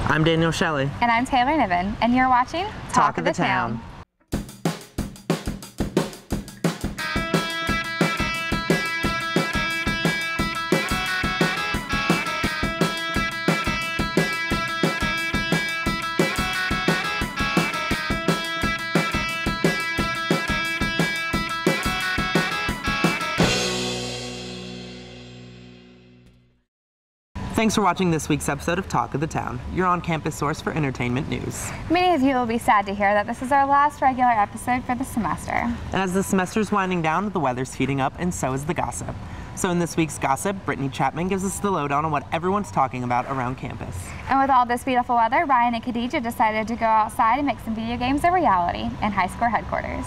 I'm Daniel Shelley. And I'm Taylor Niven, and you're watching Talk of the Town. Thanks for watching this week's episode of Talk of the Town, your on-campus source for entertainment news. Many of you will be sad to hear that this is our last regular episode for the semester. And as the semester's winding down, the weather's heating up, and so is the gossip. So in this week's gossip, Brittaney Chatman gives us the lowdown on what everyone's talking about around campus. And with all this beautiful weather, Ryan and Khadijah decided to go outside and make some video games a reality in high school headquarters.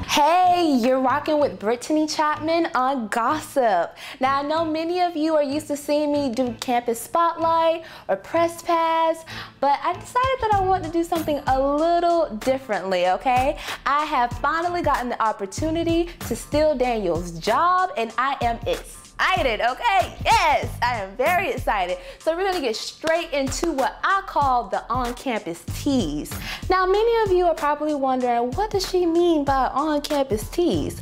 Hey, you're rocking with Brittaney Chatman on Gossip. Now, I know many of you are used to seeing me do Campus Spotlight or Press Pass, but I decided that I want to do something a little differently, okay? I have finally gotten the opportunity to steal Daniel's job, and I am excited, okay? Yes, I am very excited. So we're gonna get straight into what I call the on-campus tease. Now, many of you are probably wondering, what does she mean by on-campus tease?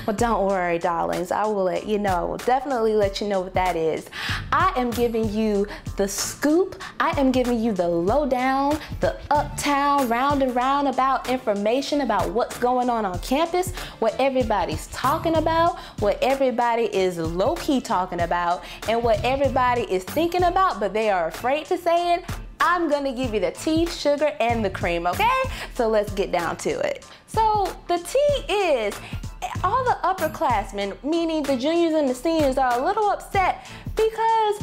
Well, don't worry, darlings. I will let you know. I will definitely let you know what that is. I am giving you the scoop. I am giving you the lowdown, the uptown, round and roundabout information about what's going on campus, what everybody's talking about, what everybody is low-key talking about, and what everybody is thinking about, but they are afraid to say it. I'm gonna give you the tea, sugar, and the cream, okay? So let's get down to it. So the tea is, all the upperclassmen, meaning the juniors and the seniors, are a little upset because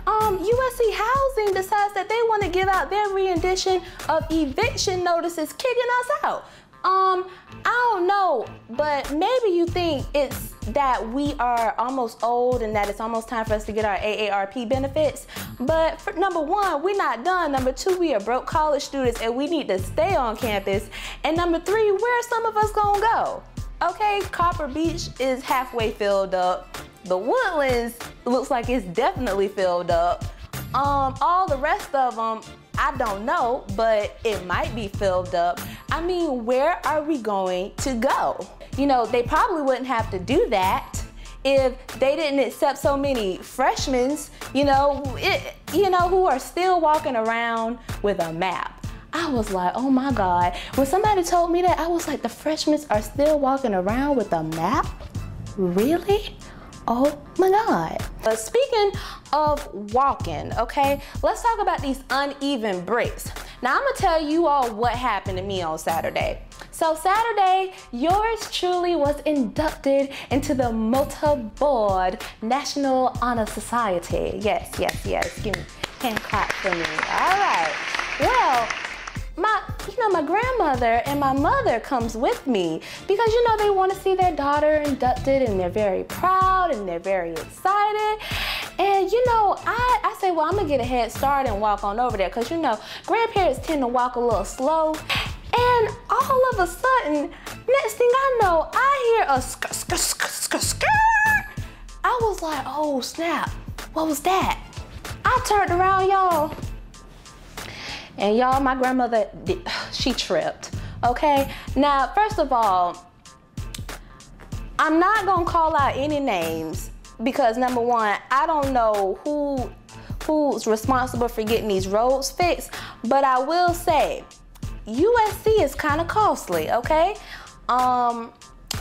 USC Housing decides that they want to give out their rendition of eviction notices kicking us out. I don't know, but maybe you think it's that we are almost old and that it's almost time for us to get our AARP benefits. But for, number one, we're not done. Number two, we are broke college students and we need to stay on campus. And number three, where's some of us gonna go? Okay, Copper Beach is halfway filled up. The Woodlands looks like it's definitely filled up. All the rest of them, I don't know, but it might be filled up. I mean, where are we going to go? You know, they probably wouldn't have to do that if they didn't accept so many freshmen, you know, who are still walking around with a map. I was like, oh my God. When somebody told me that, I was like, the freshmen are still walking around with a map? Really? Oh my God. But speaking of walking, okay, let's talk about these uneven breaks. Now I'm gonna tell you all what happened to me on Saturday. So Saturday, yours truly was inducted into the Motorboard National Honor Society. Yes, yes, yes. Give me a hand clap for me. All right. Well, my grandmother and my mother comes with me because, you know, they want to see their daughter inducted and they're very proud and they're very excited. And, you know, I say, well, I'm going to get a head start and walk on over there because, you know, grandparents tend to walk a little slow. And all of a sudden, next thing I know, I hear a sk. I was like, oh, snap. What was that? I turned around, y'all. And y'all, my grandmother, she tripped, okay? Now, first of all, I'm not gonna call out any names because number one, I don't know who's responsible for getting these roads fixed, but I will say, USC is kind of costly, okay?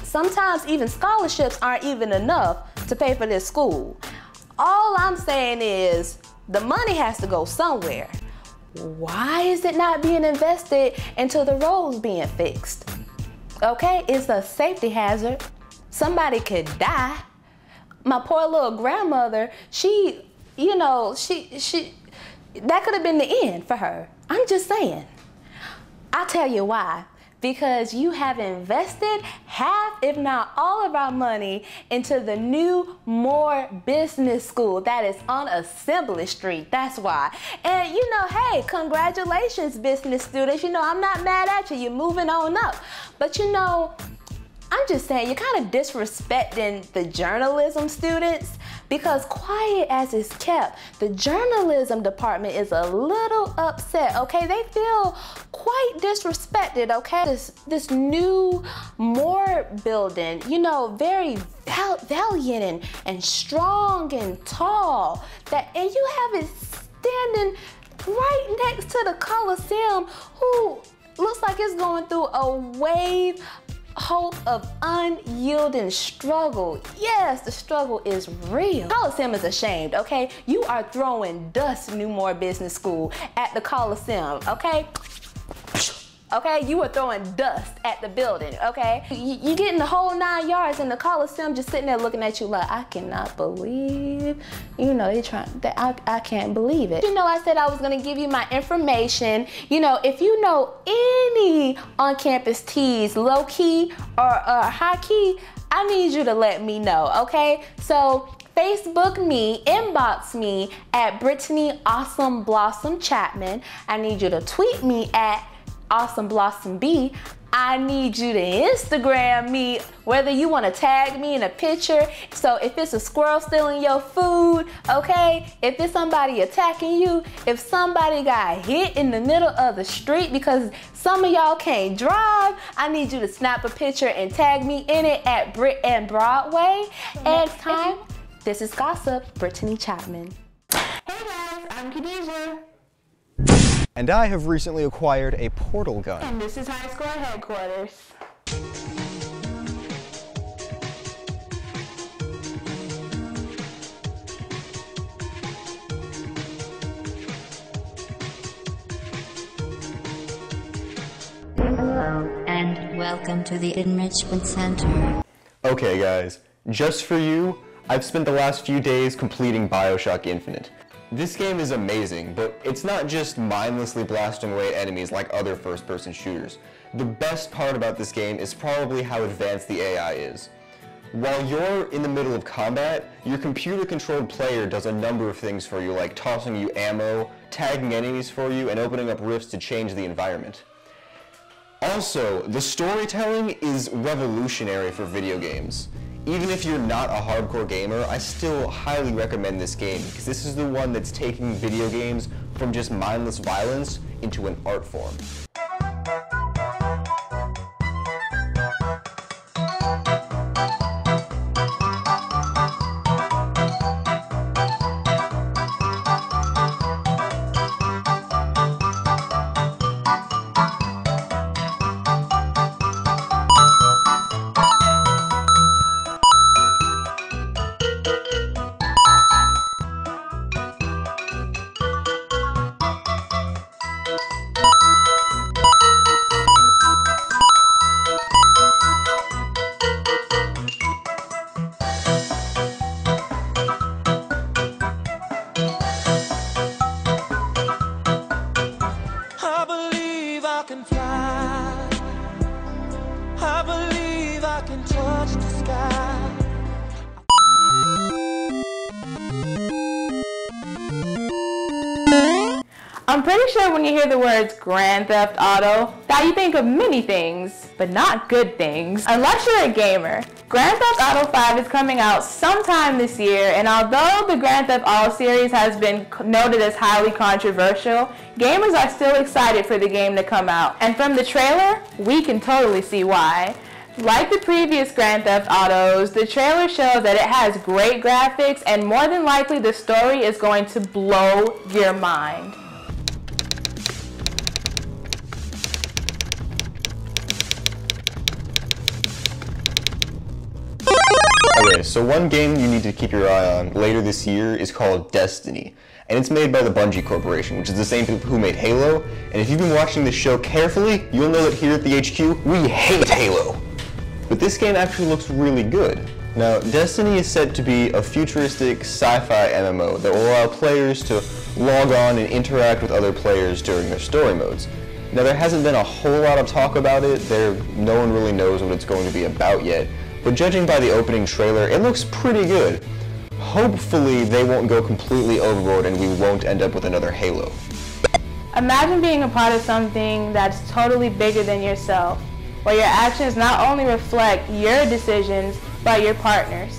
Sometimes even scholarships aren't even enough to pay for this school. All I'm saying is the money has to go somewhere. Why is it not being invested into the roads being fixed? Okay, it's a safety hazard. Somebody could die. My poor little grandmother, she that could have been the end for her. I'm just saying. I'll tell you why. Because you have invested half, if not all of our money into the new Moore Business School that is on Assembly Street. That's why. And you know, hey, congratulations, business students. You know, I'm not mad at you. You're moving on up. But you know, I'm just saying, you're kind of disrespecting the journalism students because quiet as it's kept, the journalism department is a little upset, okay? They feel quite disrespected, okay? This new Moore building, you know, very valiant and strong and tall, and you have it standing right next to the Coliseum, who looks like it's going through a wave of unyielding struggle. Yes, the struggle is real. Coliseum is ashamed, okay? You are throwing dust, New Moore Business School, at the Coliseum, okay? Okay, you were throwing dust at the building, okay? You getting the whole 9 yards, and the Coliseum just sitting there looking at you like, I cannot believe, you know, I can't believe it. You know, I said I was gonna give you my information. You know, if you know any on-campus teas, low-key or high-key, I need you to let me know, okay? So, Facebook me, inbox me at Brittaney Awesome Blossom Chatman. I need you to tweet me at Awesome Blossom B. I need you to Instagram me, whether you want to tag me in a picture. So if it's a squirrel stealing your food, okay? If it's somebody attacking you, if somebody got hit in the middle of the street because some of y'all can't drive, I need you to snap a picture and tag me in it at Brit and Broadway. And time, this is Gossip, Brittaney Chatman. Hey guys, I'm Khadijah. And I have recently acquired a portal gun. And this is High Score Headquarters. Hello, and welcome to the Enrichment Center. Okay guys, just for you, I've spent the last few days completing Bioshock Infinite. This game is amazing, but it's not just mindlessly blasting away enemies like other first-person shooters. The best part about this game is probably how advanced the AI is. While you're in the middle of combat, your computer-controlled player does a number of things for you, like tossing you ammo, tagging enemies for you, and opening up rifts to change the environment. Also, the storytelling is revolutionary for video games. Even if you're not a hardcore gamer, I still highly recommend this game because this is the one that's taking video games from just mindless violence into an art form. I'm pretty sure when you hear the words Grand Theft Auto, that you think of many things, but not good things, unless you're a gamer. Grand Theft Auto 5 is coming out sometime this year, and although the Grand Theft Auto series has been noted as highly controversial, gamers are still excited for the game to come out. And from the trailer, we can totally see why. Like the previous Grand Theft Autos, the trailer shows that it has great graphics, and more than likely the story is going to blow your mind. Okay, so one game you need to keep your eye on later this year is called Destiny, and it's made by the Bungie Corporation, which is the same people who made Halo, and if you've been watching this show carefully, you'll know that here at the HQ, we hate Halo. But this game actually looks really good. Now, Destiny is said to be a futuristic sci-fi MMO that will allow players to log on and interact with other players during their story modes. Now, there hasn't been a whole lot of talk about it, no one really knows what it's going to be about yet, but judging by the opening trailer, it looks pretty good. Hopefully, they won't go completely overboard and we won't end up with another Halo. Imagine being a part of something that's totally bigger than yourself, where your actions not only reflect your decisions, but your partners.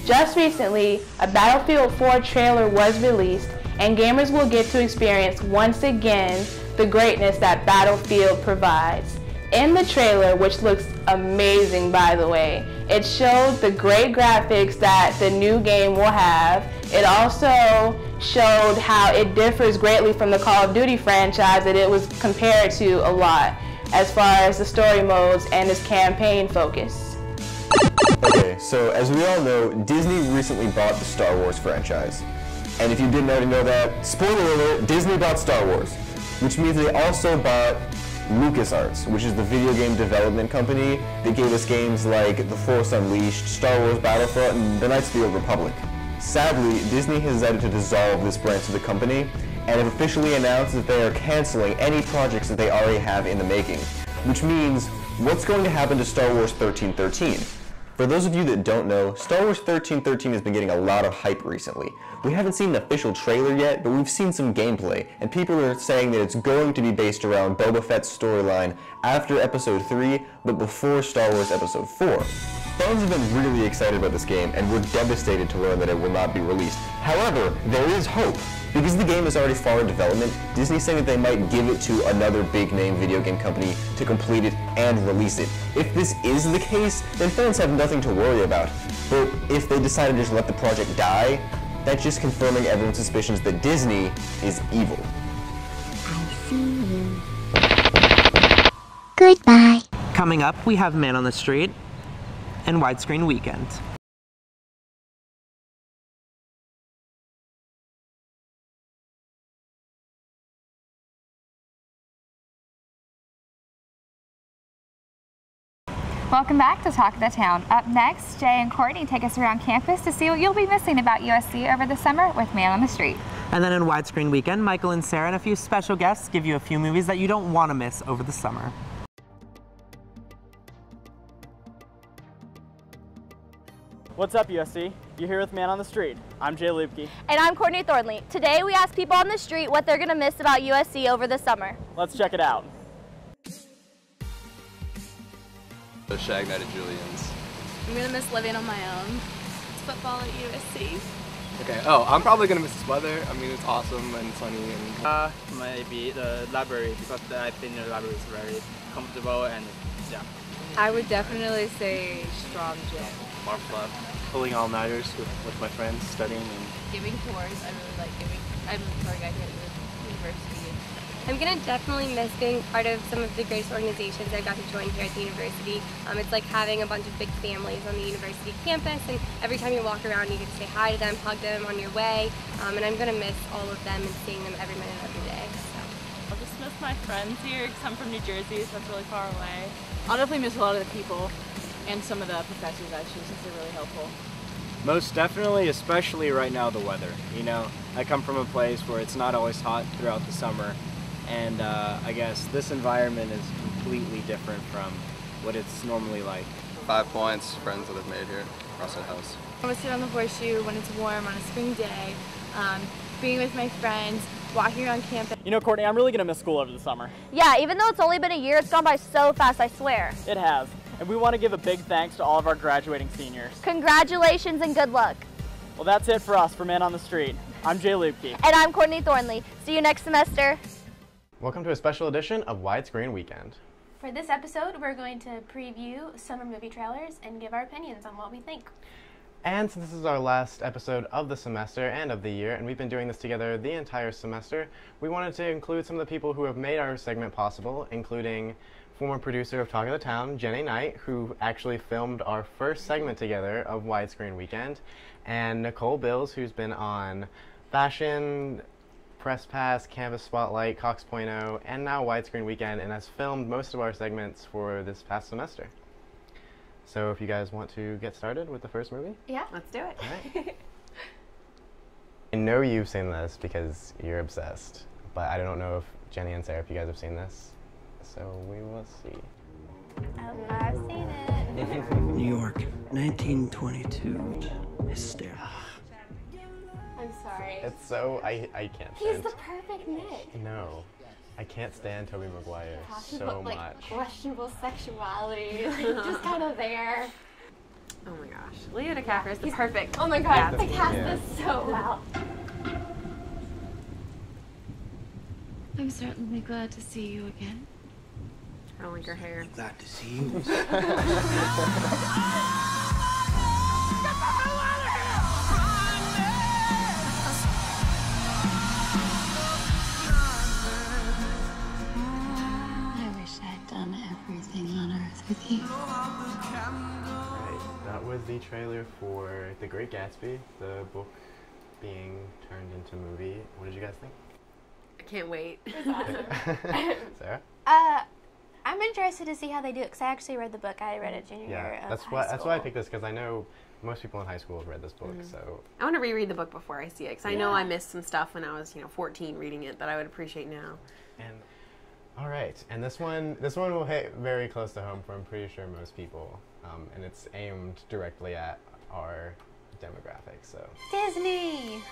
Just recently, a Battlefield 4 trailer was released, and gamers will get to experience once again the greatness that Battlefield provides. In the trailer, which looks amazing by the way, it showed the great graphics that the new game will have. It also showed how it differs greatly from the Call of Duty franchise that it was compared to a lot as far as the story modes and its campaign focus. Okay, so as we all know, Disney recently bought the Star Wars franchise. And if you didn't already know that, spoiler alert, Disney bought Star Wars, which means they also bought LucasArts, which is the video game development company that gave us games like The Force Unleashed, Star Wars Battlefront, and The Knights of the Old Republic. Sadly, Disney has decided to dissolve this branch of the company and have officially announced that they are canceling any projects that they already have in the making, which means what's going to happen to Star Wars 1313? For those of you that don't know, Star Wars 1313 has been getting a lot of hype recently. We haven't seen an official trailer yet, but we've seen some gameplay, and people are saying that it's going to be based around Boba Fett's storyline after Episode 3, but before Star Wars Episode 4. Fans have been really excited about this game, and we're devastated to learn that it will not be released. However, there is hope. Because the game is already far in development, Disney's saying that they might give it to another big-name video game company to complete it and release it. If this is the case, then fans have nothing to worry about. But if they decide to just let the project die, that's just confirming everyone's suspicions that Disney is evil. I see you. Goodbye. Coming up, we have Man on the Street and Widescreen Weekend. Welcome back to Talk of the Town. Up next, Jay and Courtney take us around campus to see what you'll be missing about USC over the summer with Man on the Street. And then in Widescreen Weekend, Michael and Sara and a few special guests give you a few movies that you don't want to miss over the summer. What's up, USC? You're here with Man on the Street. I'm Jay Luebke. And I'm Courtney Thornley. Today we ask people on the street what they're going to miss about USC over the summer. Let's check it out. The Shag Night at Julian's. I'm going to miss living on my own. It's football at USC. Okay, I'm probably going to miss this weather. I mean, it's awesome and sunny. And maybe the library, because I think the library is very comfortable and yeah. I would definitely say Strom Gym. Marv Club. Pulling all-nighters with my friends, studying and Giving tours. I really like giving. I'm a tour guide here at the university. I'm going to definitely miss being part of some of the greatest organizations I got to join here at the university. It's like having a bunch of big families on the university campus, and every time you walk around you get to say hi to them, hug them on your way, and I'm going to miss all of them and seeing them every minute of the day. So. I'll just miss my friends here because I'm from New Jersey, so that's really far away. I'll definitely miss a lot of the people and some of the professors actually, since they're really helpful. most definitely, especially right now, the weather. You know, I come from a place where it's not always hot throughout the summer, and I guess this environment is completely different from what it's normally like. 5 points, friends that I've made here, Russell House. I'm gonna sit on the horseshoe when it's warm on a spring day, being with my friends, walking around campus. You know, Courtney, I'm really gonna miss school over the summer. Yeah, even though it's only been a year, it's gone by so fast, I swear. It has. And we want to give a big thanks to all of our graduating seniors. Congratulations and good luck. Well, that's it for us for Man on the Street. I'm Jay Luebke. And I'm Courtney Thornley. See you next semester. Welcome to a special edition of Widescreen Weekend. For this episode, we're going to preview summer movie trailers and give our opinions on what we think. And since this is our last episode of the semester and of the year, and we've been doing this together the entire semester, we wanted to include some of the people who have made our segment possible, including former producer of Talk of the Town, Jenni Knight, who actually filmed our first segment together of Widescreen Weekend, and Nicole Bills, who's been on Fashion, Press Pass, Campus Spotlight, Cox Point oh, and now Widescreen Weekend, and has filmed most of our segments for this past semester. So if you guys want to get started with the first movie? Yeah, let's do it. All right. I know you've seen this because you're obsessed, but I don't know if Jenni and Sara, if you guys have seen this. So we will see. I've seen it. New York, 1922. Hysteria. I'm sorry. It's so, I can't He's stand. the perfect Nick. No. I can't stand Tobey Maguire so about, much. Questionable sexuality, just kind of there. Oh my gosh. Leo DiCaprio is the perfect. Oh my god, Gatsby. the cast is so well. I'm certainly glad to see you again. I don't like her hair. Glad to see you. I wish I'd done everything on Earth with you. Right, that was the trailer for The Great Gatsby, the book being turned into movie. What did you guys think? I can't wait. Sarah? I'm interested to see how they do it because I actually read the book. I read it junior year of that's high why school. that's why I picked this, because I know most people in high school have read this book. So I want to reread the book before I see it because I know I missed some stuff when I was 14 reading it that I would appreciate now. And all right, and this one will hit very close to home for I'm pretty sure most people, and it's aimed directly at our demographic. So Disney.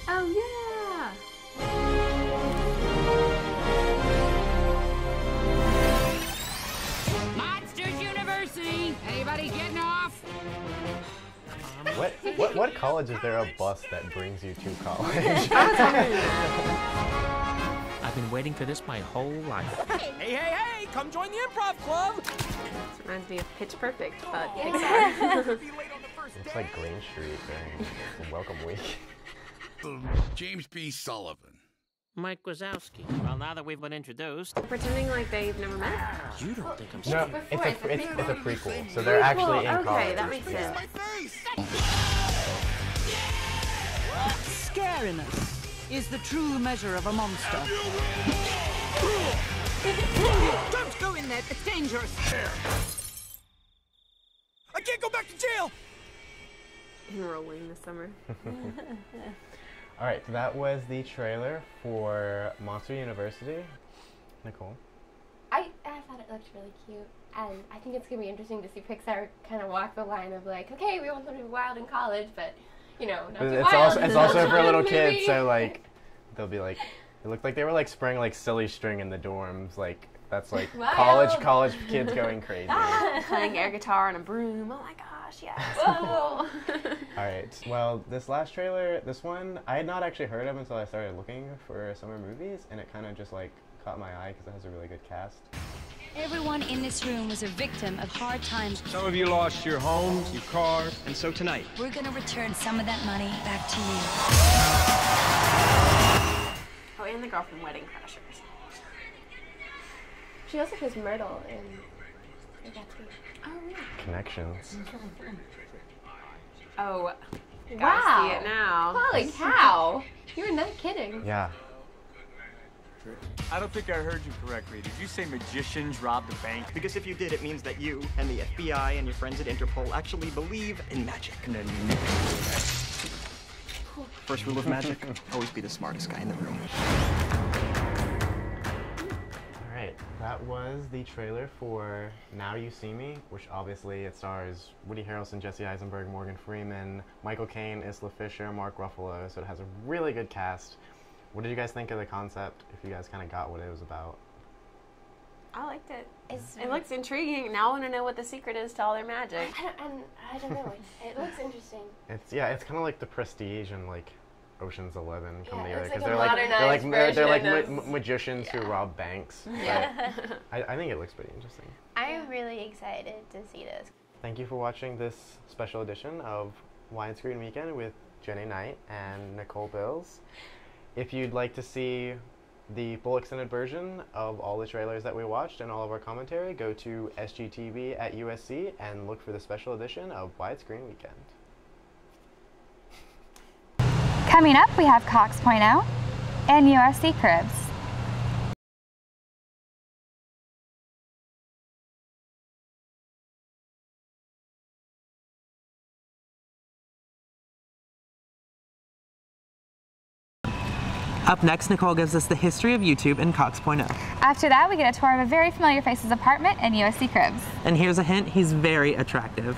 Oh yeah. Monsters University! Anybody getting off? what college is there a bus that brings you to college? I've been waiting for this my whole life. Hey, come join the improv club! This reminds me of Pitch Perfect, but Yeah. Pixar. Looks like Green Street during Welcome Week. James P. Sullivan. Mike Wazowski. Well, now that we've been introduced... Pretending like they've never met? You don't think I'm No, stupid. it's a prequel, so they're actually in college. Okay, that makes sense. Scariness is the true measure of a monster. Don't go in there, it's dangerous. I can't go back to jail! Enrolling this summer. All right, so that was the trailer for Monster University. Nicole? I thought it looked really cute, and I think it's going to be interesting to see Pixar kind of walk the line of like, okay, we want them to be wild in college, but, not too wild. It's also for little kids, so like, they'll be like, it looked like they were like spraying like silly string in the dorms, like, that's like college kids going crazy. Playing air guitar on a broom. Oh my gosh, yes. Whoa. All right, well, this last trailer, this one, I had not actually heard of until I started looking for summer movies, and it kind of just like caught my eye because it has a really good cast. Everyone in this room was a victim of hard times. Some of you lost your homes, your cars, and so tonight, We're gonna return some of that money back to you. Oh, and the girl from Wedding Crashers. She also plays Myrtle in Great Gatsby. Oh, really? Connections. Oh, Wow. gotta see it now. Holy cow. You were not kidding. Yeah. I don't think I heard you correctly. Did you say magicians robbed a bank? Because if you did, it means that you and the FBI and your friends at Interpol actually believe in magic. And then you never do that. First rule of magic, always be the smartest guy in the room. Alright, that was the trailer for Now You See Me, which obviously it stars Woody Harrelson, Jesse Eisenberg, Morgan Freeman, Michael Caine, Isla Fisher, Mark Ruffalo, so it has a really good cast. What did you guys think of the concept, if you guys kind of got what it was about? I liked it. It looks intriguing. Now I want to know what the secret is to all their magic. I don't know. It looks interesting. It's kind of like The Prestige and like Ocean's 11 come together, it's like because a they're like modernized magicians who rob banks. Yeah. But I think it looks pretty interesting. I am really excited to see this. Thank you for watching this special edition of Widescreen Weekend with Jenni Knight and Nicole Bills. If you'd like to see the full extended version of all the trailers that we watched and all of our commentary, go to SGTV at USC and look for the special edition of Widescreen Weekend. Coming up, we have Cox Point Out and USC Cribz. Up next, Nicole gives us the history of YouTube and Cox Point Out. After that, we get a tour of a very familiar face's apartment in USC Cribz. And here's a hint, he's very attractive.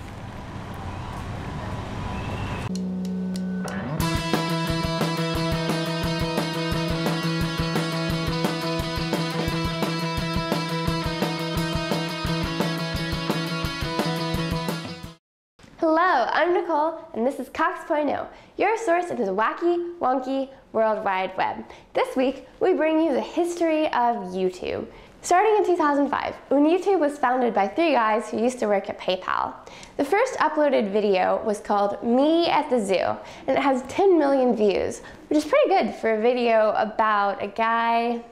I'm Nicole, and this is Cox.0, your source into the wacky, wonky, World Wide Web. This week, we bring you the history of YouTube. Starting in 2005, when YouTube was founded by 3 guys who used to work at PayPal. The first uploaded video was called Me at the Zoo, and it has 10 million views, which is pretty good for a video about a guy.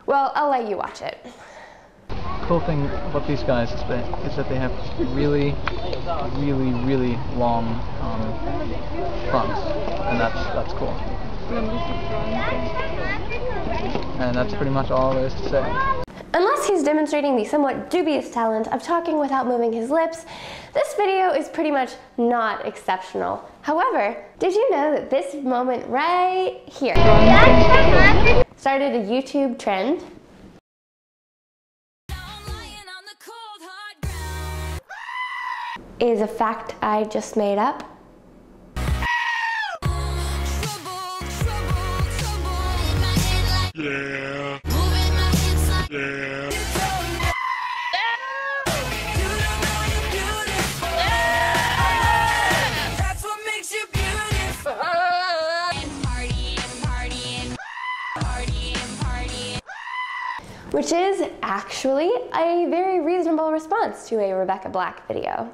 Well, I'll let you watch it. Cool thing about these guys is that they have really long fronts, and that's cool. And that's pretty much all there is to say. Unless he's demonstrating the somewhat dubious talent of talking without moving his lips, this video is pretty much not exceptional. However, did you know that this moment right here started a YouTube trend? Is a fact I just made up. Yeah. Yeah. That's what makes you beautiful. Which is actually a very reasonable response to a Rebecca Black video.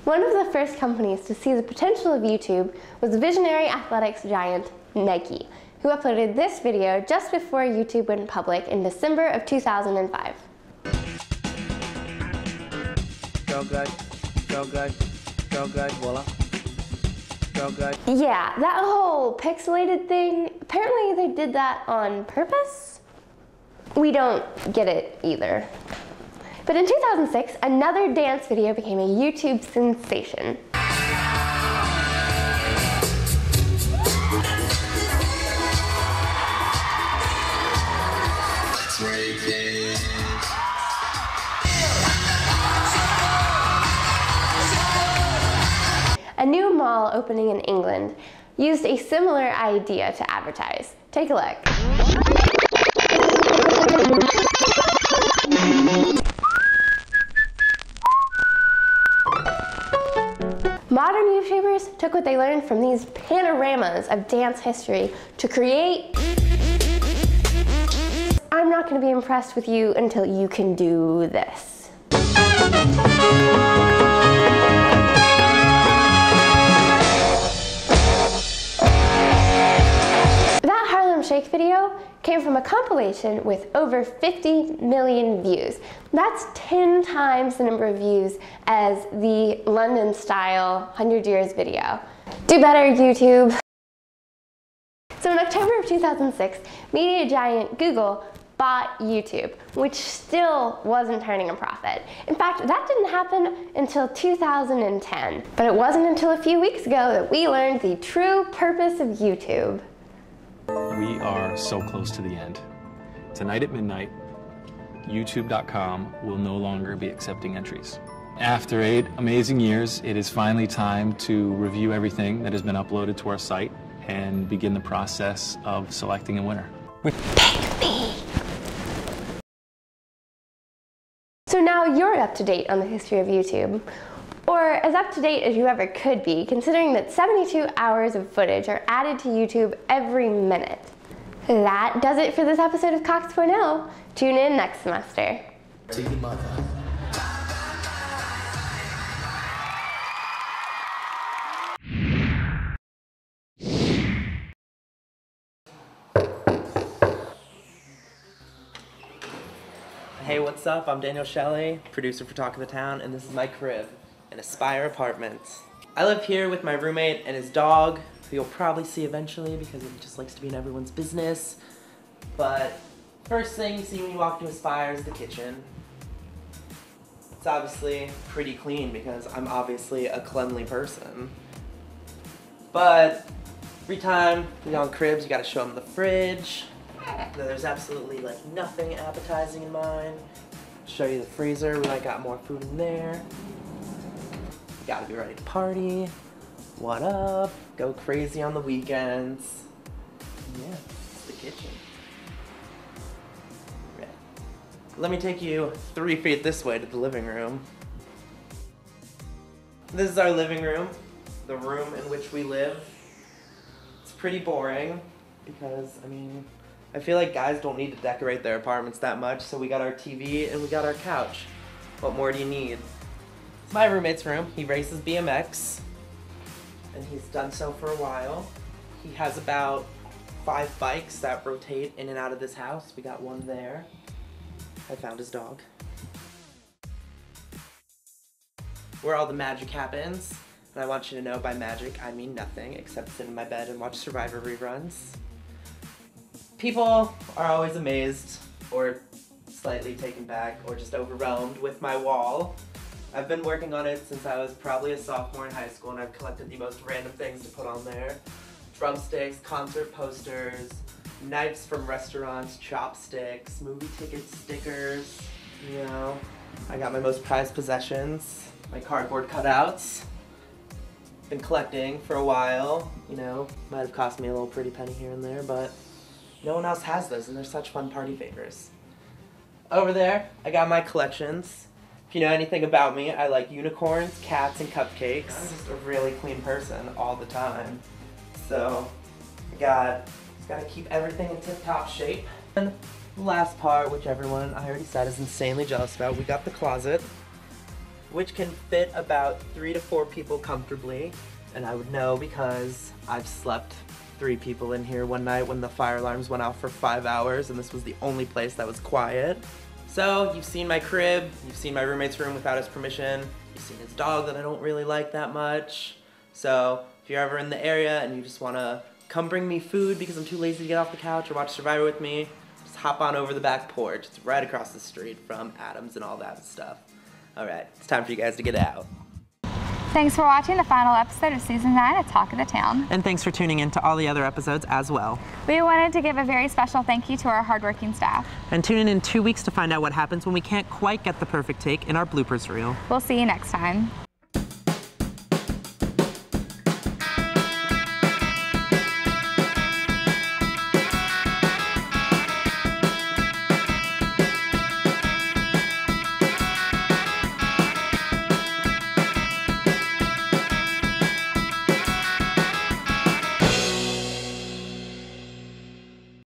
One of the first companies to see the potential of YouTube was visionary athletics giant Nike, who uploaded this video just before YouTube went public in December of 2005. Go good, go good, go good, voila. Go good. Yeah, that whole pixelated thing, apparently they did that on purpose? We don't get it either. But in 2006, another dance video became a YouTube sensation. A new mall opening in England used a similar idea to advertise. Take a look. Modern YouTubers took what they learned from these panoramas of dance history to create. I'm not going to be impressed with you until you can do this. That Harlem Shake video came from a compilation with over 50 million views. That's 10 times the number of views as the London Style 100 Years video. Do better, YouTube. So in October of 2006, media giant Google bought YouTube, which still wasn't turning a profit. In fact, that didn't happen until 2010. But it wasn't until a few weeks ago that we learned the true purpose of YouTube. We are so close to the end. Tonight at midnight, YouTube.com will no longer be accepting entries. After 8 amazing years, it is finally time to review everything that has been uploaded to our site and begin the process of selecting a winner. Pick me! So now you're up to date on the history of YouTube. Or as up to date as you ever could be, considering that 72 hours of footage are added to YouTube every minute. That does it for this episode of Cox.0. Tune in next semester. To your mother. Hey, what's up? I'm Daniel Shelley, producer for Talk of the Town, and this is my crib in Aspire Apartments. I live here with my roommate and his dog, who you'll probably see eventually because he just likes to be in everyone's business. But first thing you see when you walk to Aspire is the kitchen. It's obviously pretty clean because I'm obviously a cleanly person. But every time you go on Cribz, you gotta show them the fridge. There's absolutely like nothing appetizing in mine. Show you the freezer, we got more food in there. Gotta be ready to party. What up? Go crazy on the weekends. Yeah, it's the kitchen. Right. Let me take you 3 feet this way to the living room. This is our living room, the room in which we live. It's pretty boring because, I mean, I feel like guys don't need to decorate their apartments that much, so we got our TV and we got our couch. What more do you need? It's my roommate's room. He races BMX, and he's done so for a while. He has about 5 bikes that rotate in and out of this house. We got one there. I found his dog. Where all the magic happens, and I want you to know by magic I mean nothing except sit in my bed and watch Survivor reruns. People are always amazed or slightly taken back or just overwhelmed with my wall. I've been working on it since I was probably a sophomore in high school, and I've collected the most random things to put on there. Drumsticks, concert posters, knives from restaurants, chopsticks, movie ticket stickers, you know. I got my most prized possessions. My cardboard cutouts. Been collecting for a while, you know, might have cost me a little pretty penny here and there, but no one else has those, and they're such fun party favors. Over there, I got my collections. If you know anything about me, I like unicorns, cats, and cupcakes. I'm just a really clean person all the time. So, just gotta keep everything in tip-top shape. And the last part, which everyone I already said is insanely jealous about, we got the closet, which can fit about 3 to 4 people comfortably. And I would know because I've slept 3 people in here one night when the fire alarms went off for 5 hours, and this was the only place that was quiet. So you've seen my crib, you've seen my roommate's room without his permission, you've seen his dog that I don't really like that much. So if you're ever in the area and you just wanna come bring me food because I'm too lazy to get off the couch or watch Survivor with me, just hop on over the back porch. It's right across the street from Adams and all that stuff. All right, it's time for you guys to get out. Thanks for watching the final episode of Season 9 of Talk of the Town. And thanks for tuning in to all the other episodes as well. We wanted to give a very special thank you to our hardworking staff. And tune in 2 weeks to find out what happens when we can't quite get the perfect take in our bloopers reel. We'll see you next time.